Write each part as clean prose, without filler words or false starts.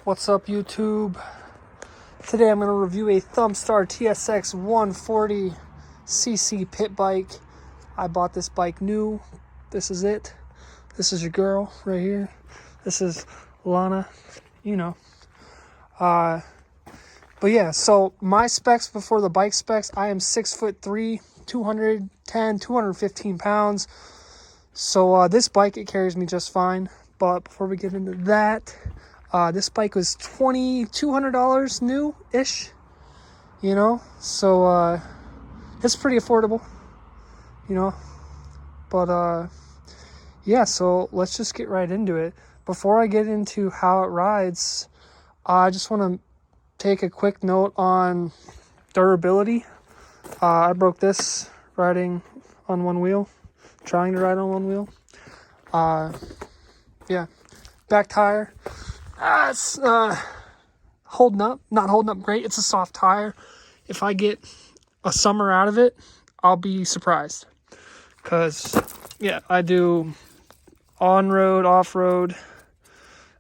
What's up, YouTube? Today I'm going to review a Thumpstar TSX 140cc pit bike. I bought this bike new. This is it. This is your girl right here. This is Lana, you know. But yeah, so my specs before the bike specs, I am 6'3", 215 pounds. So this bike, it carries me just fine. But before we get into that, this bike was $2,200 new-ish, you know, so it's pretty affordable, you know, but yeah, so let's just get right into it. Before I get into how it rides, I just want to take a quick note on durability. I broke this riding on one wheel, trying to ride on one wheel. Yeah, back tire. It's holding up, not holding up great. It's a soft tire. If I get a summer out of it, I'll be surprised. Because, yeah, I do on-road, off-road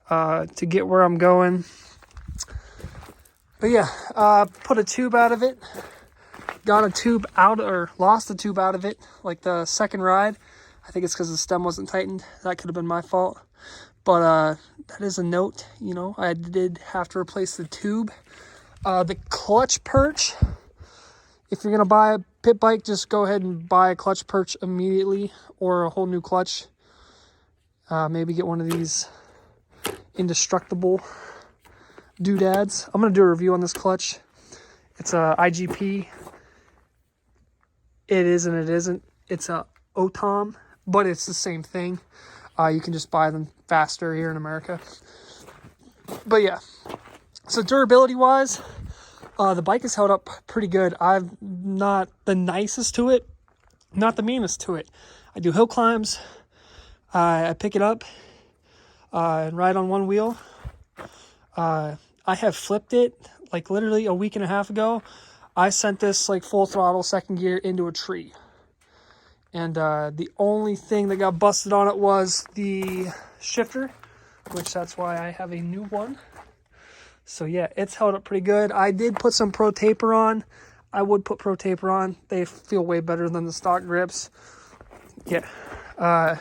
to get where I'm going. But yeah, put a tube out of it. Got a tube out, or lost a tube out of it, like the second ride. I think it's because the stem wasn't tightened. That could have been my fault. But that is a note, you know, I did have to replace the tube. The clutch perch, if you're going to buy a pit bike, just go ahead and buy a clutch perch immediately or a whole new clutch. Maybe get one of these indestructible doodads. I'm going to do a review on this clutch. It's a IGP. It is and it isn't. It's a OTOM, but it's the same thing. You can just buy them faster here in America. But yeah, so durability wise, the bike has held up pretty good. I'm not the nicest to it, not the meanest to it. I do hill climbs. I pick it up and ride on one wheel. I have flipped it like literally a week and a half ago. I sent this like full throttle second gear into a tree. And the only thing that got busted on it was the shifter, which that's why I have a new one. So yeah, it's held up pretty good. I did put some Pro Taper on. I would put Pro Taper on. They feel way better than the stock grips. Yeah. But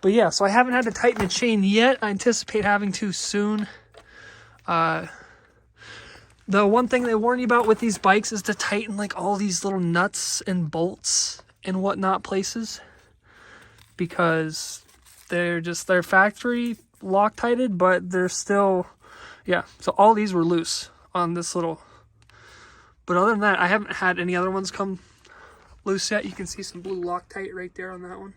yeah, so I haven't had to tighten the chain yet. I anticipate having to soon. The one thing they warn you about with these bikes is to tighten like all these little nuts and bolts and whatnot places, because they're factory Loctited, but they're still, yeah, so all these were loose on this little, but other than that, I haven't had any other ones come loose yet. You can see some blue Loctite right there on that one,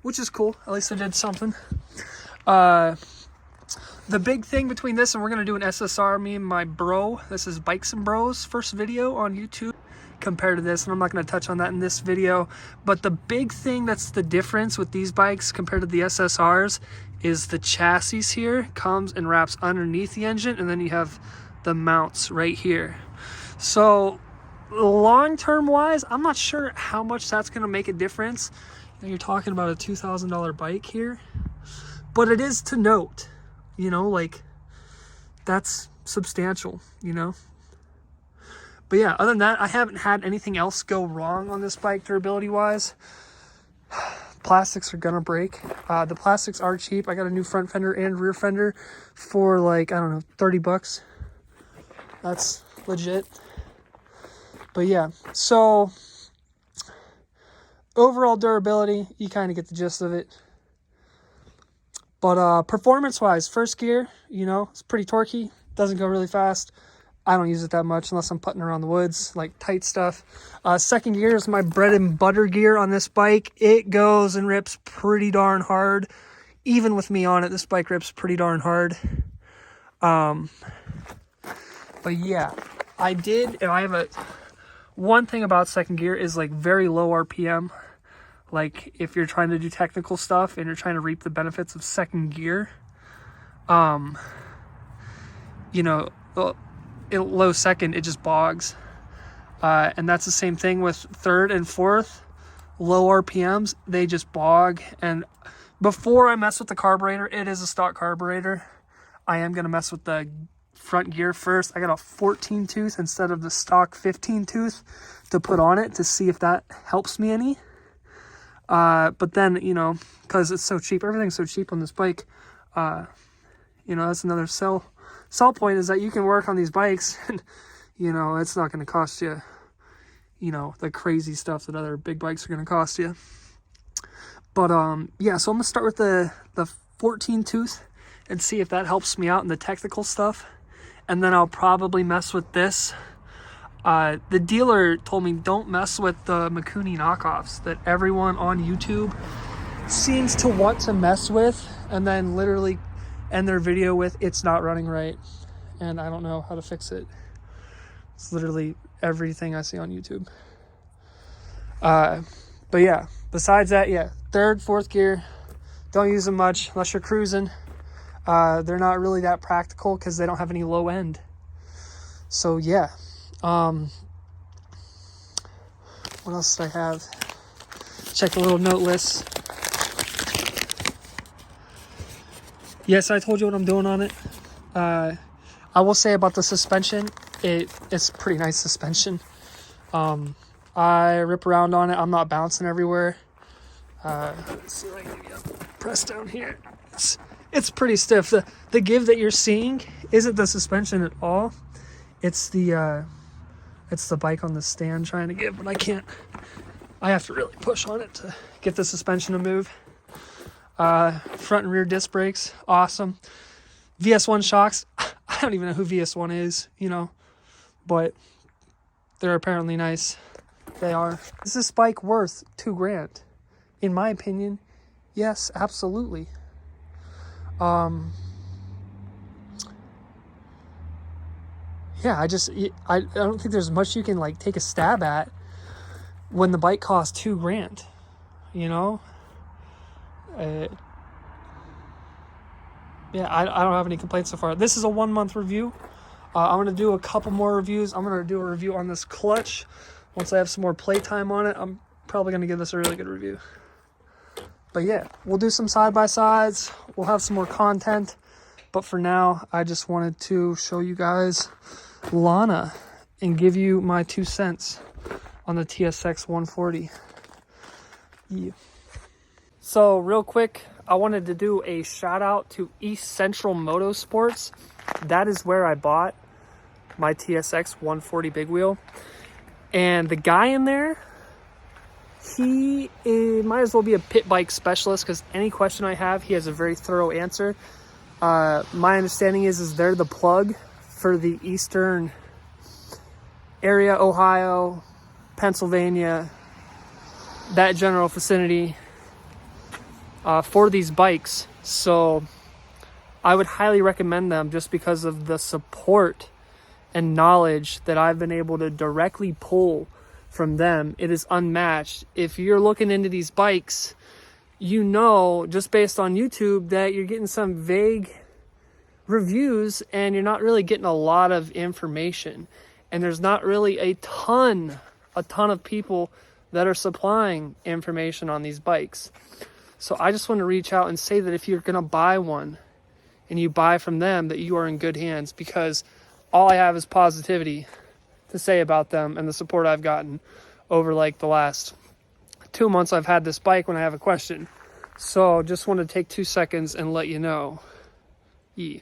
which is cool. At least I did something. The big thing between this and we're gonna do an SSR, me and my bro, this is Bikes and Bros first video on YouTube compared to this, and I'm not going to touch on that in this video, but the big thing that's the difference with these bikes compared to the SSRs is the chassis here comes and wraps underneath the engine, and then you have the mounts right here. So long-term wise, I'm not sure how much that's going to make a difference. You're talking about a $2,000 bike here, but it is to note, you know, like that's substantial, you know. But yeah, other than that, I haven't had anything else go wrong on this bike durability wise. Plastics are gonna break. The plastics are cheap. I got a new front fender and rear fender for like, I don't know, 30 bucks. That's legit. But yeah, so overall durability, you kind of get the gist of it. But performance wise, first gear, you know, it's pretty torquey. Doesn't go really fast. I don't use it that much unless I'm putting around the woods, like tight stuff. Second gear is my bread and butter gear on this bike. It goes and rips pretty darn hard. Even with me on it, this bike rips pretty darn hard. But yeah, I have one thing about second gear is like very low RPM. Like if you're trying to do technical stuff and you're trying to reap the benefits of second gear, you know, low second, it just bogs. And that's the same thing with third and fourth. Low RPMs, they just bog. And before I mess with the carburetor, it is a stock carburetor. I am going to mess with the front gear first. I got a 14 tooth instead of the stock 15 tooth to put on it to see if that helps me any. But then, you know, because it's so cheap, everything's so cheap on this bike, you know, that's another sell point, is that you can work on these bikes and, you know, it's not going to cost you, you know, the crazy stuff that other big bikes are going to cost you. But, yeah, so I'm going to start with the 14 tooth and see if that helps me out in the technical stuff. And then I'll probably mess with this. The dealer told me don't mess with the Mikuni knockoffs that everyone on YouTube seems to want to mess with, and then literally end their video with, it's not running right. And I don't know how to fix it. It's literally everything I see on YouTube. But yeah, besides that, yeah, third, fourth gear, don't use them much unless you're cruising. They're not really that practical because they don't have any low end. So yeah. What else did I have? Check the little note list. Yes, I told you what I'm doing on it. I will say about the suspension, it's pretty nice suspension. I rip around on it. I'm not bouncing everywhere. Let's see if I can get a press down here. It's pretty stiff. The give that you're seeing isn't the suspension at all. It's the bike on the stand trying to give, but I can't. I have to really push on it to get the suspension to move. Front and rear disc brakes, awesome. VS1 shocks, I don't even know who VS1 is, you know, but they're apparently nice. They are. Is this bike worth $2,000? In my opinion, yes, absolutely. Yeah, I don't think there's much you can like take a stab at when the bike costs $2,000, you know? Yeah, I don't have any complaints so far. This is a 1 month review. I'm going to do a couple more reviews. I'm going to do a review on this clutch. Once I have some more playtime on it, I'm probably going to give this a really good review. But yeah, we'll do some side-by-sides. We'll have some more content. But for now, I just wanted to show you guys Lana and give you my 2 cents on the TSX 140. Yeah. So real quick, I wanted to do a shout out to East Central Motosports. That is where I bought my TSX 140 big wheel. And the guy in there, he might as well be a pit bike specialist, because any question I have, he has a very thorough answer. My understanding is they're the plug for the eastern area, Ohio, Pennsylvania, that general vicinity, for these bikes. So I would highly recommend them just because of the support and knowledge that I've been able to directly pull from them. It is unmatched. If you're looking into these bikes, you know, just based on YouTube, that you're getting some vague reviews and you're not really getting a lot of information. And there's not really a ton of people that are supplying information on these bikes. So I just want to reach out and say that if you're going to buy one and you buy from them, that you are in good hands, because all I have is positivity to say about them and the support I've gotten over like the last 2 months I've had this bike when I have a question. So just want to take 2 seconds and let you know. Yeah.